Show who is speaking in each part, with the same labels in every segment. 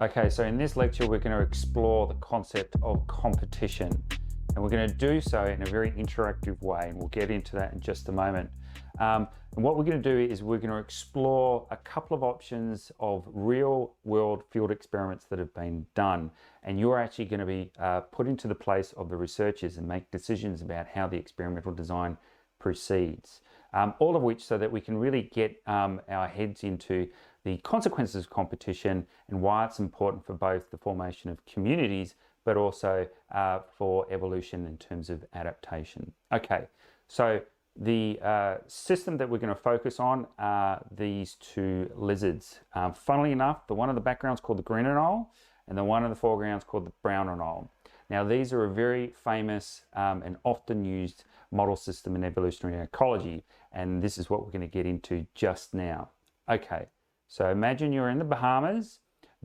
Speaker 1: Okay, so in this lecture, we're going to explore the concept of competition, and we're going to do so in a very interactive way, and we'll get into that in just a moment. And what we're going to do is we're going to explore a couple of options of real world field experiments that have been done, and you're actually going to be put into the place of the researchers and make decisions about how the experimental design proceeds. All of which so that we can really get our heads into the consequences of competition and why it's important for both the formation of communities, but also for evolution in terms of adaptation. Okay, so the system that we're going to focus on are these two lizards. Funnily enough, the one in the background is called the green anole, and the one in the foreground is called the brown anole. Now, these are a very famous and often used model system in evolutionary ecology, and this is what we're going to get into just now. Okay, so imagine you're in the Bahamas,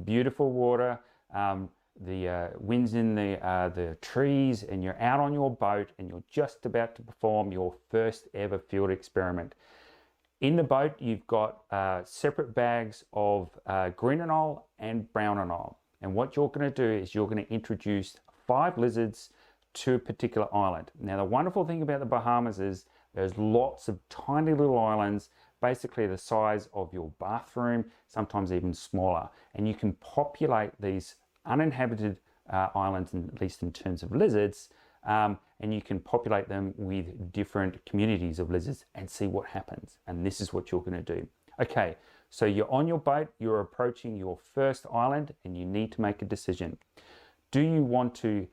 Speaker 1: beautiful water, the wind's in the trees, and you're out on your boat and you're just about to perform your first ever field experiment. In the boat, you've got separate bags of green anole and brown anole. And what you're going to do is you're going to introduce 5 lizards to a particular island. Now, the wonderful thing about the Bahamas is there's lots of tiny little islands, basically the size of your bathroom, sometimes even smaller. And you can populate these uninhabited islands, at least in terms of lizards, and you can populate them with different communities of lizards and see what happens. And this is what you're going to do. Okay, so you're on your boat, you're approaching your first island, and you need to make a decision. Do you want to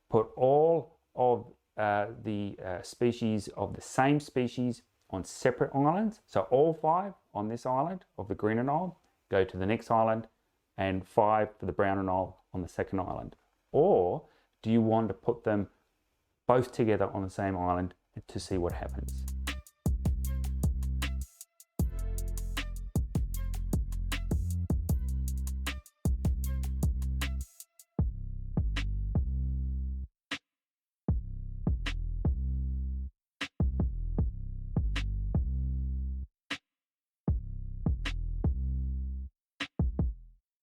Speaker 1: put all of the species of the same species on separate islands? So all 5 on this island of the green anole, go to the next island, and 5 for the brown anole on the second island? Or do you want to put them both together on the same island to see what happens?